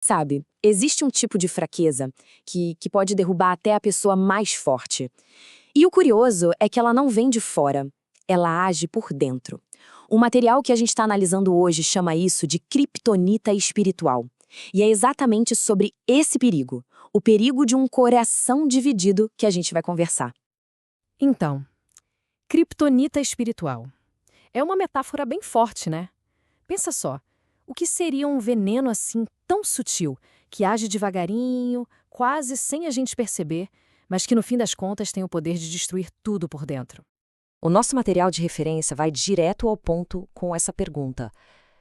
Sabe, existe um tipo de fraqueza que pode derrubar até a pessoa mais forte. E o curioso é que ela não vem de fora, ela age por dentro. O material que a gente está analisando hoje chama isso de criptonita espiritual. E é exatamente sobre esse perigo, o perigo de um coração dividido, que a gente vai conversar. Então, criptonita espiritual. É uma metáfora bem forte, né? Pensa só, o que seria um veneno assim tão sutil, que age devagarinho, quase sem a gente perceber, mas que no fim das contas tem o poder de destruir tudo por dentro? O nosso material de referência vai direto ao ponto com essa pergunta: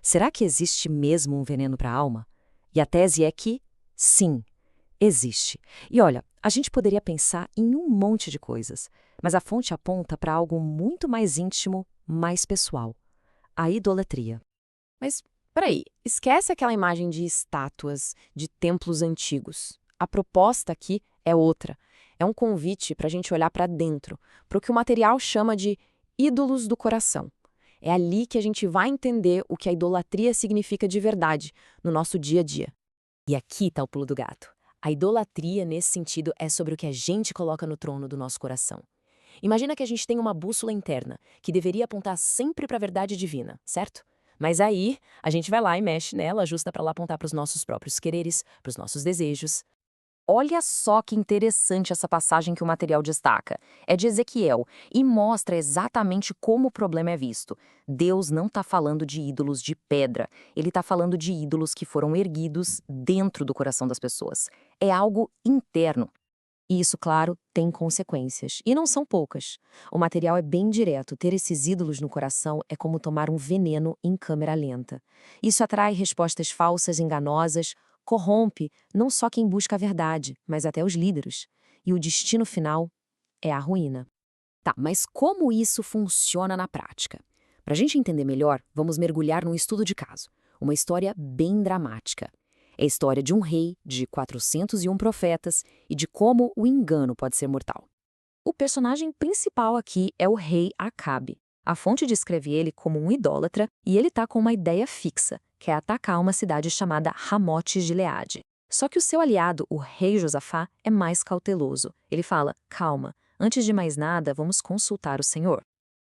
será que existe mesmo um veneno para a alma? E a tese é que, sim, existe. E olha, a gente poderia pensar em um monte de coisas, mas a fonte aponta para algo muito mais íntimo, mais pessoal: a idolatria. Mas, peraí, esquece aquela imagem de estátuas, de templos antigos. A proposta aqui é outra. É um convite para a gente olhar para dentro, para o que o material chama de ídolos do coração. É ali que a gente vai entender o que a idolatria significa de verdade no nosso dia a dia. E aqui está o pulo do gato. A idolatria, nesse sentido, é sobre o que a gente coloca no trono do nosso coração. Imagina que a gente tem uma bússola interna, que deveria apontar sempre para a verdade divina, certo? Mas aí, a gente vai lá e mexe nela, ajusta para lá apontar para os nossos próprios quereres, para os nossos desejos. Olha só que interessante essa passagem que o material destaca. É de Ezequiel e mostra exatamente como o problema é visto. Deus não está falando de ídolos de pedra, ele está falando de ídolos que foram erguidos dentro do coração das pessoas. É algo interno. E isso, claro, tem consequências. E não são poucas. O material é bem direto. Ter esses ídolos no coração é como tomar um veneno em câmera lenta. Isso atrai respostas falsas, enganosas, corrompe não só quem busca a verdade, mas até os líderes. E o destino final é a ruína. Tá, mas como isso funciona na prática? Para a gente entender melhor, vamos mergulhar num estudo de caso. Uma história bem dramática. É a história de um rei, de 401 profetas e de como o engano pode ser mortal. O personagem principal aqui é o rei Acabe. A fonte descreve ele como um idólatra e ele está com uma ideia fixa, que é atacar uma cidade chamada Ramote-Gileade. Só que o seu aliado, o rei Josafá, é mais cauteloso. Ele fala: calma, antes de mais nada, vamos consultar o Senhor.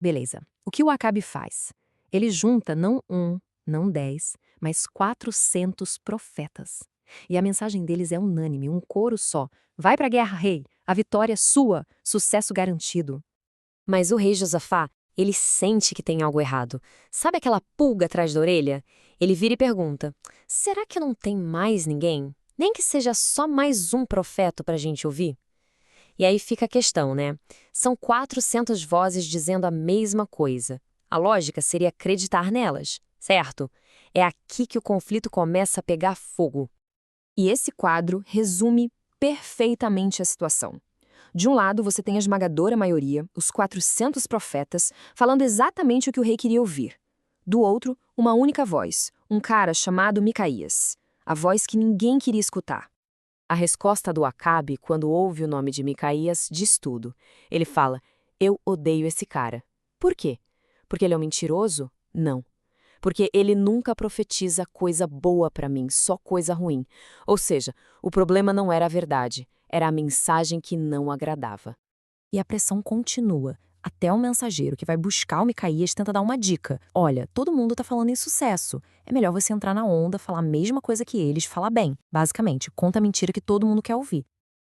Beleza. O que o Acabe faz? Ele junta não um, não 10, mas 400 profetas. E a mensagem deles é unânime, um coro só. Vai pra guerra, rei! A vitória é sua! Sucesso garantido! Mas o rei Josafá, ele sente que tem algo errado. Sabe aquela pulga atrás da orelha? Ele vira e pergunta: será que não tem mais ninguém? Nem que seja só mais um profeta pra gente ouvir? E aí fica a questão, né? São 400 vozes dizendo a mesma coisa. A lógica seria acreditar nelas, certo? É aqui que o conflito começa a pegar fogo. E esse quadro resume perfeitamente a situação. De um lado, você tem a esmagadora maioria, os 400 profetas, falando exatamente o que o rei queria ouvir. Do outro, uma única voz, um cara chamado Micaías, a voz que ninguém queria escutar. A resposta do Acabe, quando ouve o nome de Micaías, diz tudo. Ele fala: eu odeio esse cara. Por quê? Porque ele é um mentiroso? Não. Porque ele nunca profetiza coisa boa para mim, só coisa ruim. Ou seja, o problema não era a verdade, era a mensagem que não agradava. E a pressão continua. Até o mensageiro que vai buscar o Micaías tenta dar uma dica. Olha, todo mundo tá falando em sucesso. É melhor você entrar na onda, falar a mesma coisa que eles, falar bem. Basicamente, conta a mentira que todo mundo quer ouvir.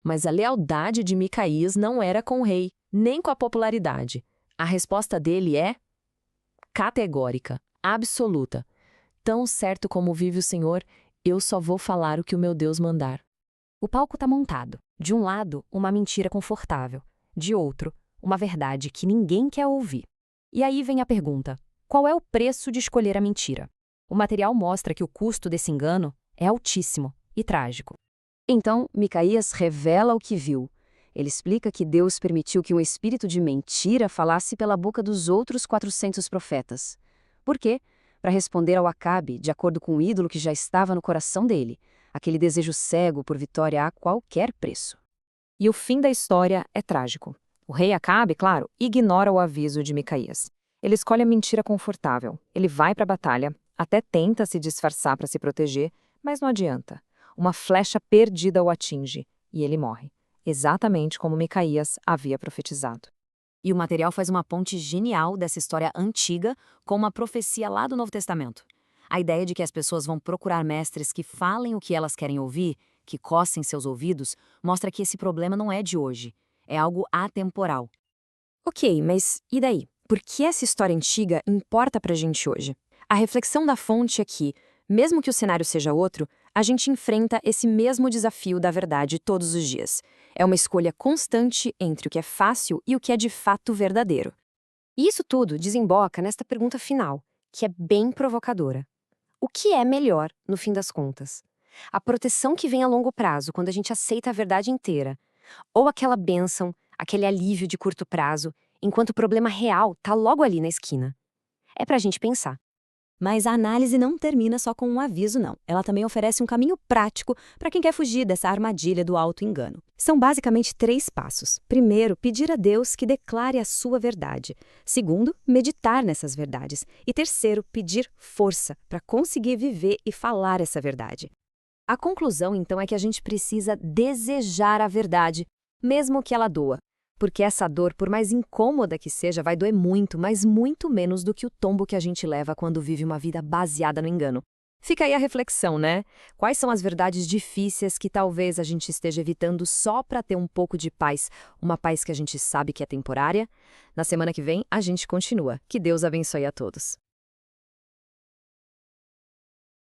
Mas a lealdade de Micaías não era com o rei, nem com a popularidade. A resposta dele é categórica, absoluta. Tão certo como vive o Senhor, eu só vou falar o que o meu Deus mandar. O palco tá montado. De um lado, uma mentira confortável. De outro, uma verdade que ninguém quer ouvir. E aí vem a pergunta: qual é o preço de escolher a mentira? O material mostra que o custo desse engano é altíssimo e trágico. Então, Micaías revela o que viu. Ele explica que Deus permitiu que um espírito de mentira falasse pela boca dos outros 400 profetas. Por quê? Para responder ao Acabe, de acordo com o ídolo que já estava no coração dele, aquele desejo cego por vitória a qualquer preço. E o fim da história é trágico. O rei Acabe, claro, ignora o aviso de Micaías. Ele escolhe a mentira confortável. Ele vai para a batalha, até tenta se disfarçar para se proteger, mas não adianta. uma flecha perdida o atinge, e ele morre, exatamente como Micaías havia profetizado. E o material faz uma ponte genial dessa história antiga com uma profecia lá do Novo Testamento. A ideia de que as pessoas vão procurar mestres que falem o que elas querem ouvir, que cocem seus ouvidos, mostra que esse problema não é de hoje, é algo atemporal. Ok, mas e daí? Por que essa história antiga importa pra gente hoje? A reflexão da fonte é que, mesmo que o cenário seja outro, a gente enfrenta esse mesmo desafio da verdade todos os dias. É uma escolha constante entre o que é fácil e o que é de fato verdadeiro. E isso tudo desemboca nesta pergunta final, que é bem provocadora. O que é melhor, no fim das contas? A proteção que vem a longo prazo, quando a gente aceita a verdade inteira, ou aquela bênção, aquele alívio de curto prazo, enquanto o problema real está logo ali na esquina? É pra gente pensar. Mas a análise não termina só com um aviso, não. Ela também oferece um caminho prático para quem quer fugir dessa armadilha do auto-engano. São basicamente 3 passos. Primeiro, pedir a Deus que declare a sua verdade. Segundo, meditar nessas verdades. E terceiro, pedir força para conseguir viver e falar essa verdade. A conclusão, então, é que a gente precisa desejar a verdade, mesmo que ela doa. Porque essa dor, por mais incômoda que seja, vai doer muito, mas muito menos do que o tombo que a gente leva quando vive uma vida baseada no engano. Fica aí a reflexão, né? Quais são as verdades difíceis que talvez a gente esteja evitando só para ter um pouco de paz, uma paz que a gente sabe que é temporária? Na semana que vem, a gente continua. Que Deus abençoe a todos.